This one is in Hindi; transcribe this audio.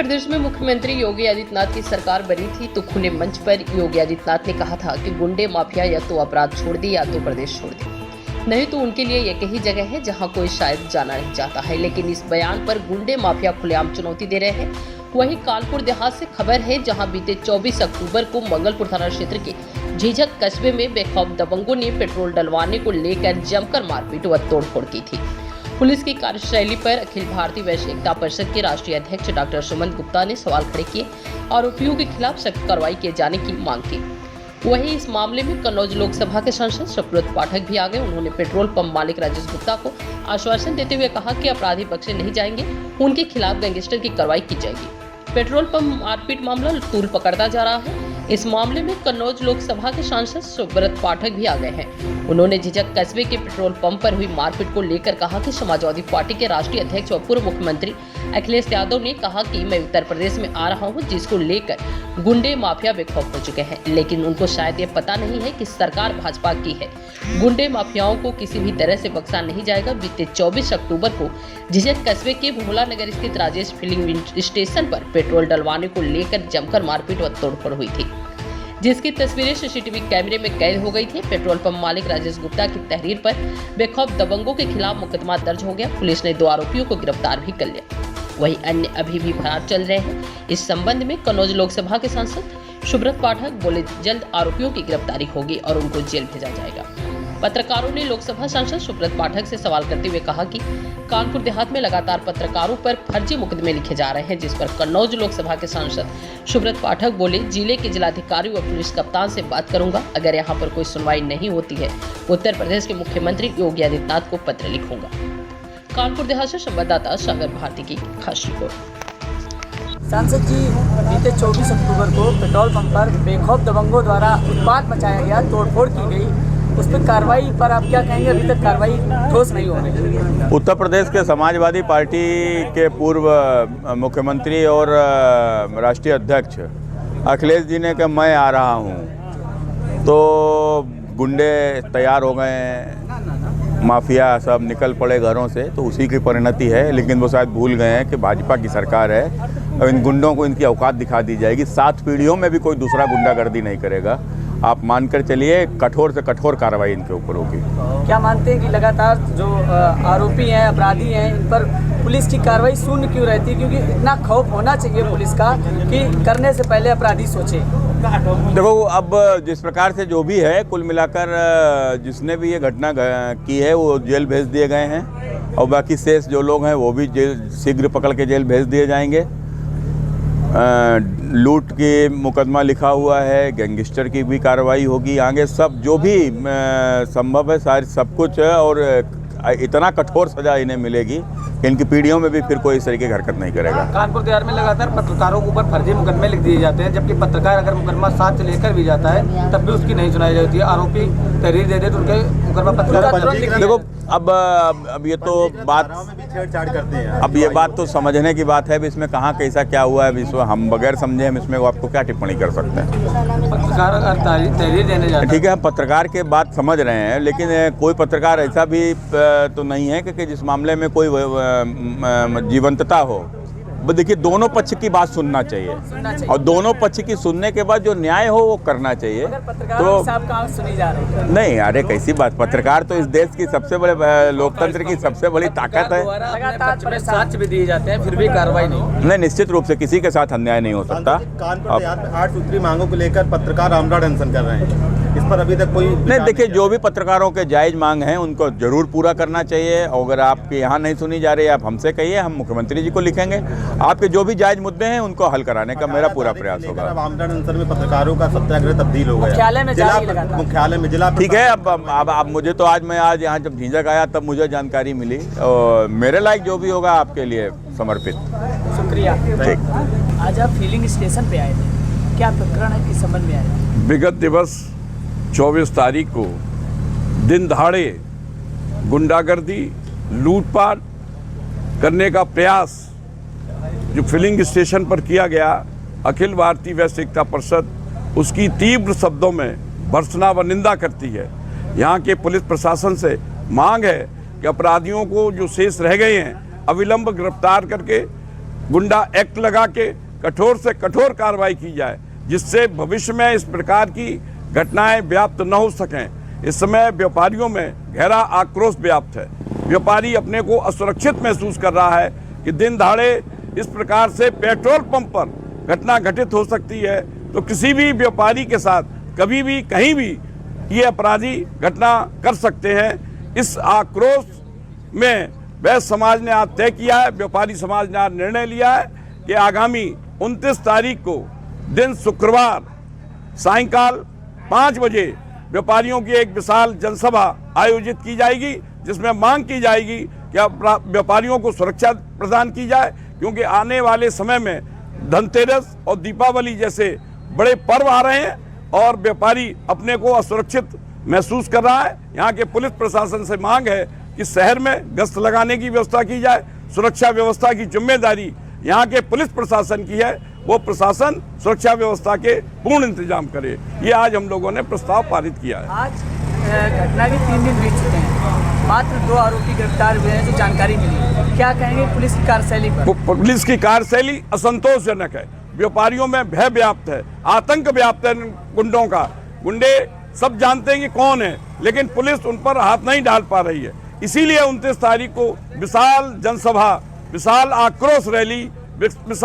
प्रदेश में मुख्यमंत्री योगी आदित्यनाथ की सरकार बनी थी तो खुले मंच पर योगी आदित्यनाथ ने कहा था कि गुंडे माफिया या तो अपराध छोड़ दे या तो प्रदेश छोड़ दे, नहीं तो उनके लिए एक ही जगह है जहां कोई शायद जाना नहीं चाहता है। लेकिन इस बयान पर गुंडे माफिया खुलेआम चुनौती दे रहे हैं। वहीं कानपुर देहात से खबर है, जहां बीते 24 अक्टूबर को मंगलपुर थाना क्षेत्र के झिझक कस्बे में बेखौफ दबंगों ने पेट्रोल डलवाने को लेकर जमकर मारपीट व तोड़फोड़ की थी। पुलिस की कार्यशैली पर अखिल भारतीय वैश्य एकता परिषद के राष्ट्रीय अध्यक्ष डॉक्टर सुमंत गुप्ता ने सवाल खड़े किए। आरोपियों के खिलाफ सख्त कार्रवाई किए जाने की मांग की। वहीं इस मामले में कन्नौज लोकसभा के सांसद सुब्रत पाठक भी आ गए। उन्होंने पेट्रोल पंप मालिक राजेश गुप्ता को आश्वासन देते हुए कहा कि अपराधी बख्शे नहीं जाएंगे, उनके खिलाफ गैंगस्टर की कार्रवाई की जाएगी। पेट्रोल पंप मारपीट मामला तूल पकड़ता जा रहा है। इस मामले में कन्नौज लोकसभा के सांसद सुब्रत पाठक भी आ गए हैं। उन्होंने झिझक कस्बे के पेट्रोल पंप पर हुई मारपीट को लेकर कहा कि समाजवादी पार्टी के राष्ट्रीय अध्यक्ष और पूर्व मुख्यमंत्री अखिलेश यादव ने कहा कि मैं उत्तर प्रदेश में आ रहा हूं, जिसको लेकर गुंडे माफिया बेखौफ हो चुके हैं, लेकिन उनको शायद ये पता नहीं है कि सरकार भाजपा की है। गुंडे माफियाओं को किसी भी तरह से बख्शा नहीं जाएगा। बीते 24 अक्टूबर को झिझक कस्बे के भोला नगर स्थित राजेश फिलिंग स्टेशन पर पेट्रोल डलवाने को लेकर जमकर मारपीट व तोड़फोड़ हुई थी, जिसकी तस्वीरें सीसीटीवी कैमरे में कैद हो गई थी। पेट्रोल पंप मालिक राजेश गुप्ता की तहरीर पर बेखौफ दबंगों के खिलाफ मुकदमा दर्ज हो गया। पुलिस ने 2 आरोपियों को गिरफ्तार भी कर लिया, वहीं अन्य अभी भी फरार चल रहे हैं। इस संबंध में कन्नौज लोकसभा के सांसद सुब्रत पाठक बोले, जल्द आरोपियों की गिरफ्तारी होगी और उनको जेल भेजा जाएगा। पत्रकारों ने लोकसभा सांसद सुब्रत पाठक से सवाल करते हुए कहा कि कानपुर देहात में लगातार पत्रकारों पर फर्जी मुकदमे लिखे जा रहे हैं, जिस पर कन्नौज लोकसभा के सांसद सुब्रत पाठक बोले, जिले के जिलाधिकारी व पुलिस कप्तान से बात करूंगा। अगर यहां पर कोई सुनवाई नहीं होती है, उत्तर प्रदेश के मुख्यमंत्री योगी आदित्यनाथ को पत्र लिखूंगा। कानपुर देहात से संवाददाता सागर भारती की खास रिपोर्ट। सांसद जी, बीते 24 अक्टूबर को पेट्रोल पंप पर बेखौफ दबंगों द्वारा उत्पात मचाया गया, तोड़फोड़ की गई, उस पर कार्रवाई पर आप क्या कहेंगे? अभी तक कार्रवाई ठोस नहीं हो रही। उत्तर प्रदेश के समाजवादी पार्टी के पूर्व मुख्यमंत्री और राष्ट्रीय अध्यक्ष अखिलेश जी ने कहा मैं आ रहा हूं, तो गुंडे तैयार हो गए हैं, माफिया सब निकल पड़े घरों से, तो उसी की परिणति है। लेकिन वो शायद भूल गए हैं कि भाजपा की सरकार है और इन गुंडों को इनकी औकात दिखा दी जाएगी। 7 पीढ़ियों में भी कोई दूसरा गुंडागर्दी नहीं करेगा। आप मानकर चलिए, कठोर से कठोर कार्रवाई इनके ऊपर होगी। क्या मानते हैं कि लगातार जो आरोपी हैं, अपराधी हैं, इन पर पुलिस की कार्रवाई शून्य क्यों रहती है? क्योंकि इतना खौफ होना चाहिए पुलिस का कि करने से पहले अपराधी सोचे। देखो, अब जिस प्रकार से जो भी है, कुल मिलाकर जिसने भी ये घटना की है वो जेल भेज दिए गए हैं और बाकी शेष जो लोग हैं वो भी जेल शीघ्र पकड़ के जेल भेज दिए जाएंगे। लूट की मुकदमा लिखा हुआ है, गैंगस्टर की भी कार्रवाई होगी आगे, सब जो भी संभव है सारी सब कुछ है। और इतना कठोर सजा इन्हें मिलेगी कि इनकी पीढ़ियों में भी फिर कोई इस तरीके की हरकत नहीं करेगा। कानपुर देहात में लगातार पत्रकारों के ऊपर फर्जी मुकदमे लिख दिए जाते हैं, जबकि पत्रकार अगर मुकदमा साथ लेकर भी जाता है तब भी उसकी नहीं सुनाई जाती है। आरोपी तहरीर दे दे तो उनके मुकदमा पत्रकार देखो, अब ये तो बात छेड़छाड़ करते हैं। अब ये बात तो समझने की बात है, इसमें कहाँ कैसा क्या हुआ है, इसमें हम बगैर समझे हम इसमें आपको क्या टिप्पणी कर सकते हैं। पत्रकार अगर तहरीर देने जाते हैं, ठीक है, हम पत्रकार के बात समझ रहे हैं, लेकिन कोई पत्रकार ऐसा भी तो नहीं है कि जिस मामले में कोई जीवंतता हो। देखिए, दोनों पक्ष की बात सुनना चाहिए और दोनों पक्ष की सुनने के बाद जो न्याय हो वो करना चाहिए। तो सुनी जा रही है। नहीं, अरे कैसी बात, पत्रकार तो इस देश की सबसे बड़े लोकतंत्र की सबसे बड़ी ताकत है। लगातार साक्ष्य भी दिए जाते हैं, फिर भी कार्रवाई नहीं। निश्चित रूप से किसी के साथ अन्याय नहीं हो सकता। कानपुर देहात में 8 सूत्री मांगों को लेकर पत्रकार आमरण अनशन कर रहे हैं, इस पर अभी तक कोई नहीं। देखिए, जो भी पत्रकारों के जायज मांग हैं उनको जरूर पूरा करना चाहिए। अगर आपके यहाँ नहीं सुनी जा रही है, आप हमसे कहिए, हम मुख्यमंत्री जी को लिखेंगे। आपके जो भी जायज मुद्दे हैं उनको हल कराने का मेरा पूरा प्रयास होगा। आमरण अनशन में पत्रकारों का सत्याग्रह तब्दील हो गया मुख्यालय में जिला। ठीक है, अब मुझे तो आज यहाँ जब झिझक आया तब मुझे जानकारी मिली और मेरे लायक जो भी होगा आपके लिए समर्पित। शुक्रिया। ठीक। आज आप फिलिंग स्टेशन पे आए थे, क्या प्रकरण है, किस संबंध में आए? विगत दिवस 24 तारीख को दिन दहाड़े गुंडागर्दी, लूटपाट करने का प्रयास जो फिलिंग स्टेशन पर किया गया, अखिल भारतीय वैश्य एकता परिषद उसकी तीव्र शब्दों में भर्त्सना व निंदा करती है। यहाँ के पुलिस प्रशासन से मांग है कि अपराधियों को जो शेष रह गए हैं अविलंब गिरफ्तार करके गुंडा एक्ट लगा के कठोर से कठोर कार्रवाई की जाए, जिससे भविष्य में इस प्रकार की घटनाएं व्याप्त न हो सकें। इस समय व्यापारियों में गहरा आक्रोश व्याप्त है। व्यापारी अपने को असुरक्षित महसूस कर रहा है कि दिन दहाड़े इस प्रकार से पेट्रोल पंप पर घटना घटित हो सकती है, तो किसी भी व्यापारी के साथ कभी भी कहीं भी ये अपराधी घटना कर सकते हैं। इस आक्रोश में वैश्य समाज ने आज तय किया है, व्यापारी समाज ने आज निर्णय लिया है कि आगामी 29 तारीख को दिन शुक्रवार सायंकाल 5 बजे व्यापारियों की एक विशाल जनसभा आयोजित की जाएगी, जिसमें मांग की जाएगी कि व्यापारियों को सुरक्षा प्रदान की जाए, क्योंकि आने वाले समय में धनतेरस और दीपावली जैसे बड़े पर्व आ रहे हैं और व्यापारी अपने को असुरक्षित महसूस कर रहा है। यहाँ के पुलिस प्रशासन से मांग है कि शहर में गश्त लगाने की व्यवस्था की जाए। सुरक्षा व्यवस्था की जिम्मेदारी यहाँ के पुलिस प्रशासन की है, वो प्रशासन सुरक्षा व्यवस्था के पूर्ण इंतजाम करे। ये आज हम लोगों ने प्रस्ताव पारित किया है। आज घटना के 3 दिन बीत चुके हैं, मात्र 2 आरोपी गिरफ्तार हुए हैं जो जानकारी मिली। क्या कहेंगे पुलिस की कार्यशैली पर? पुलिस की कार्यशैली असंतोषजनक है। व्यापारियों में भय व्याप्त है, आतंक व्याप्त है गुंडों का। गुंडे सब जानते हैं कि कौन है, लेकिन पुलिस उन पर हाथ नहीं डाल पा रही है। इसीलिए 29 तारीख को विशाल जनसभा, विशाल आक्रोश रैली,